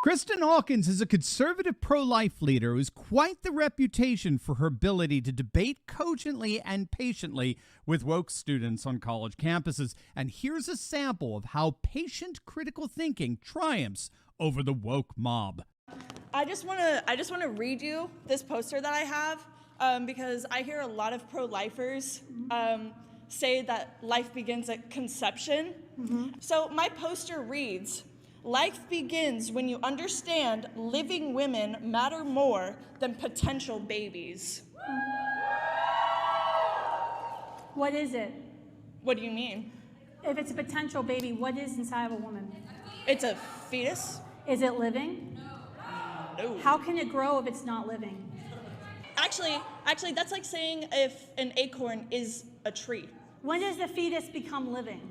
Kristen Hawkins is a conservative pro-life leader who's quite the reputation for her ability to debate cogently and patiently with woke students on college campuses. And here's a sample of how patient critical thinking triumphs over the woke mob. I just want to read you this poster that I have because I hear a lot of pro-lifers say that life begins at conception. So my poster reads, "Life begins when you understand living women matter more than potential babies." What is it? What do you mean? If it's a potential baby, what is inside of a woman? It's a fetus? Is it living? No. How can it grow if it's not living? Actually, that's like saying if an acorn is a tree. When does the fetus become living?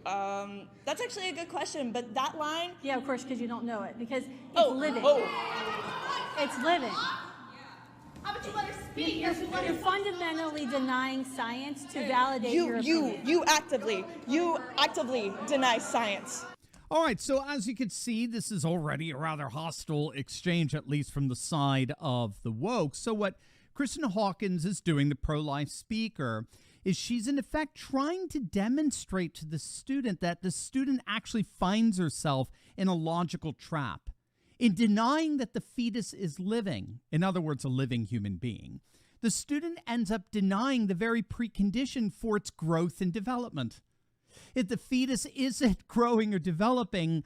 That's actually a good question, but that line... Yeah, of course, because you don't know it, because it's living. It's living. How about you let her speak? You're fundamentally denying science to validate your opinion. You actively deny science. All right, so as you can see, this is already a rather hostile exchange, at least from the side of the woke. So what Kristen Hawkins is doing, the pro-life speaker, is she's in effect trying to demonstrate to the student that the student actually finds herself in a logical trap. In denying that the fetus is living, in other words, a living human being, the student ends up denying the very precondition for its growth and development. If the fetus isn't growing or developing,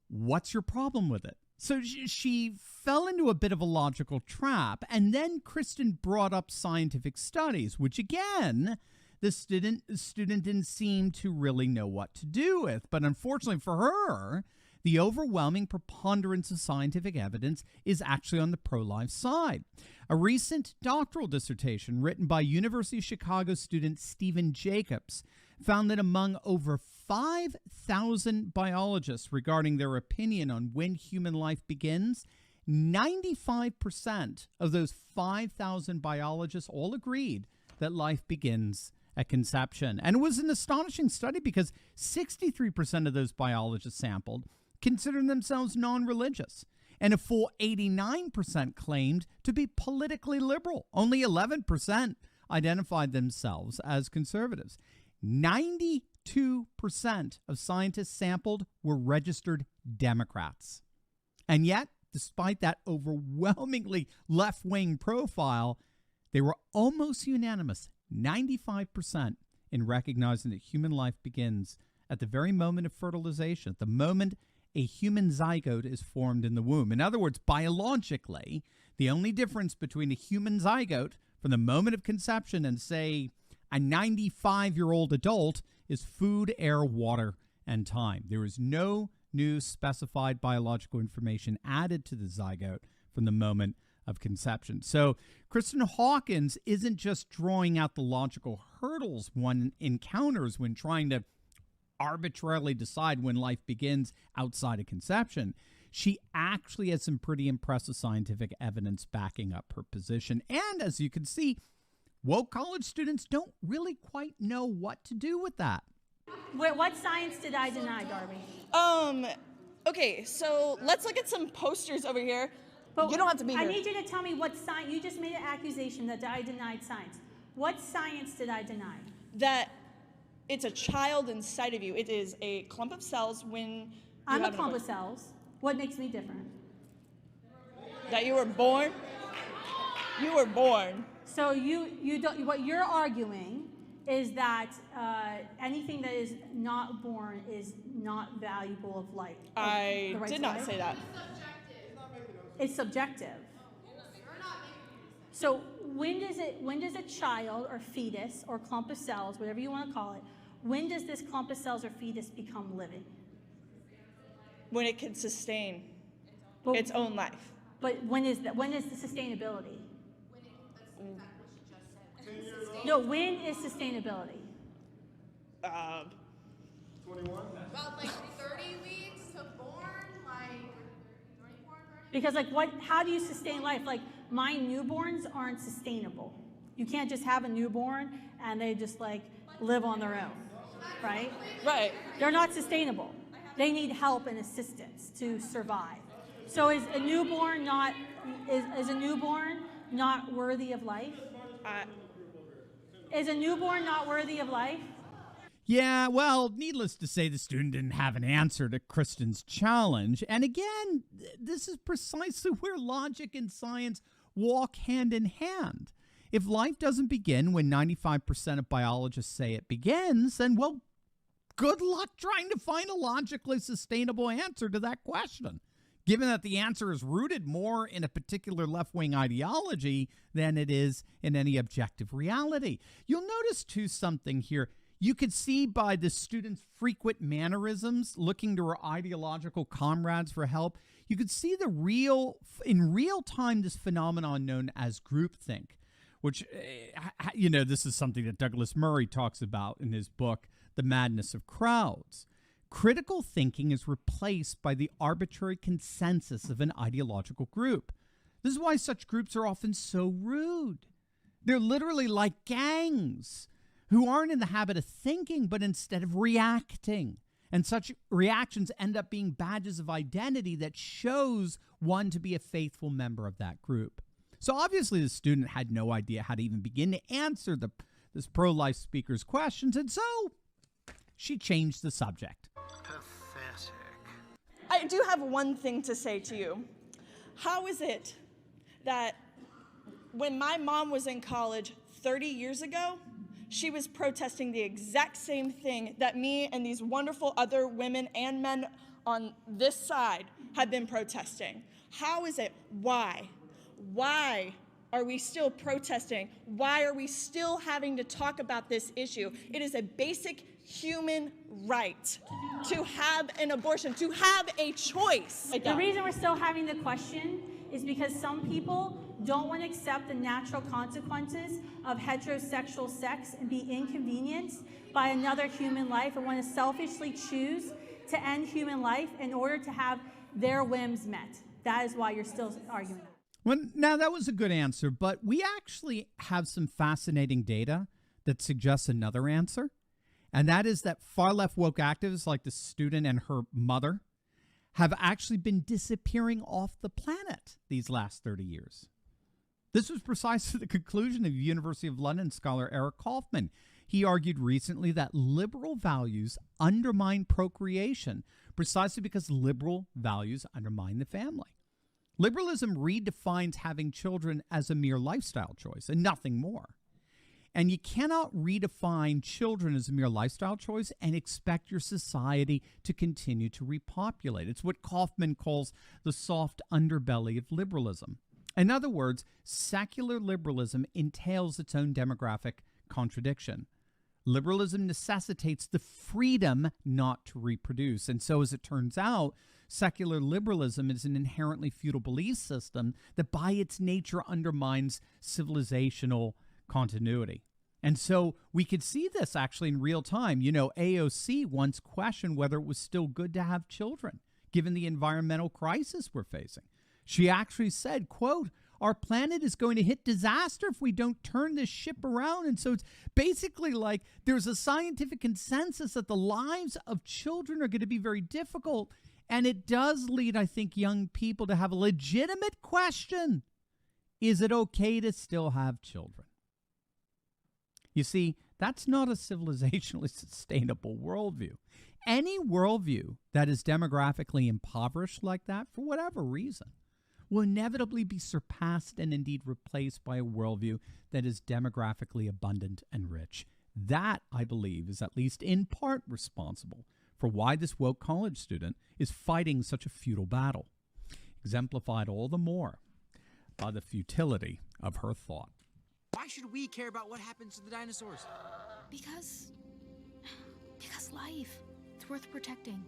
what's your problem with it? So she fell into a bit of a logical trap, and then Kristen brought up scientific studies, which again, the student didn't seem to really know what to do with. But unfortunately for her, the overwhelming preponderance of scientific evidence is actually on the pro-life side. A recent doctoral dissertation written by University of Chicago student Stephen Jacobs found that among over 5,000 biologists regarding their opinion on when human life begins, 95% of those 5,000 biologists all agreed that life begins at conception. And it was an astonishing study because 63% of those biologists sampled considered themselves non-religious, and a full 89% claimed to be politically liberal. Only 11% identified themselves as conservatives. 92% of scientists sampled were registered Democrats. And yet, despite that overwhelmingly left-wing profile, they were almost unanimous, 95%, in recognizing that human life begins at the very moment of fertilization, at the moment a human zygote is formed in the womb. In other words, biologically, the only difference between a human zygote from the moment of conception and, say, a 95-year-old adult is food, air, water, and time. There is no new specified biological information added to the zygote from the moment of conception. So Kristen Hawkins isn't just drawing out the logical hurdles one encounters when trying to arbitrarily decide when life begins outside of conception. She actually has some pretty impressive scientific evidence backing up her position. And as you can see, woke college students don't really quite know what to do with that. What science did I deny, Darby? Okay, so let's look at some posters over here. But you don't have to be here. I need you to tell me what science. You just made an accusation that I denied science. What science did I deny? That it's a child inside of you. It is a clump of cells when I'm a clump of cells. What makes me different? That you were born? You were born. So you don't, what you're arguing is that anything that is not born is not valuable of life. I did not say that. It's subjective. So when does a child or fetus or clump of cells, whatever you want to call it, when does this clump of cells or fetus become living? When it can sustain its own life. But when is the sustainability? No, when is sustainability? 21? About like 30 weeks to born, like 24, 30. Because how do you sustain life? Like my newborns aren't sustainable. You can't just have a newborn and they just live on their own, right? Right. They're not sustainable. They need help and assistance to survive. So is a newborn not worthy of life? Is a newborn not worthy of life? Yeah, well, needless to say, the student didn't have an answer to Kristen's challenge. And again, this is precisely where logic and science walk hand in hand. If life doesn't begin when 95% of biologists say it begins, then, well, good luck trying to find a logically sustainable answer to that question, given that the answer is rooted more in a particular left-wing ideology than it is in any objective reality. You'll notice, too, something here. You could see by the students' frequent mannerisms, looking to her ideological comrades for help, you could see in real time, this phenomenon known as groupthink, which, this is something that Douglas Murray talks about in his book, The Madness of Crowds. Critical thinking is replaced by the arbitrary consensus of an ideological group. This is why such groups are often so rude. They're literally like gangs who aren't in the habit of thinking, but instead of reacting. And such reactions end up being badges of identity that shows one to be a faithful member of that group. So obviously the student had no idea how to even begin to answer this pro-life speaker's questions, and so she changed the subject. Pathetic. I do have one thing to say to you. How is it that when my mom was in college 30 years ago, she was protesting the exact same thing that me and these wonderful other women and men on this side have been protesting? How is it? Why? Why are we still protesting? Why are we still having to talk about this issue? It is a basic human right to have an abortion, to have a choice. The reason we're still having the question is because some people don't want to accept the natural consequences of heterosexual sex and be inconvenienced by another human life and want to selfishly choose to end human life in order to have their whims met. That is why you're still arguing that. Well, now, that was a good answer, but we actually have some fascinating data that suggests another answer, and that is that far-left woke activists like the student and her mother have actually been disappearing off the planet these last 30 years. This was precisely the conclusion of University of London scholar Eric Kaufman. He argued recently that liberal values undermine procreation precisely because liberal values undermine the family. Liberalism redefines having children as a mere lifestyle choice and nothing more. And you cannot redefine children as a mere lifestyle choice and expect your society to continue to repopulate. It's what Kaufman calls the soft underbelly of liberalism. In other words, secular liberalism entails its own demographic contradiction. Liberalism necessitates the freedom not to reproduce. And so, as it turns out, secular liberalism is an inherently feudal belief system that by its nature undermines civilizational continuity. And so we could see this actually in real time. AOC once questioned whether it was still good to have children, given the environmental crisis we're facing. She actually said, quote, "Our planet is going to hit disaster if we don't turn this ship around." And so it's basically like there's a scientific consensus that the lives of children are going to be very difficult. And it does lead, I think, young people to have a legitimate question. Is it okay to still have children? You see, that's not a civilizationally sustainable worldview. Any worldview that is demographically impoverished like that, for whatever reason, will inevitably be surpassed and indeed replaced by a worldview that is demographically abundant and rich. That, I believe, is at least in part responsible for why this woke college student is fighting such a futile battle, exemplified all the more by the futility of her thought. Why should we care about what happens to the dinosaurs? Because life, it's worth protecting.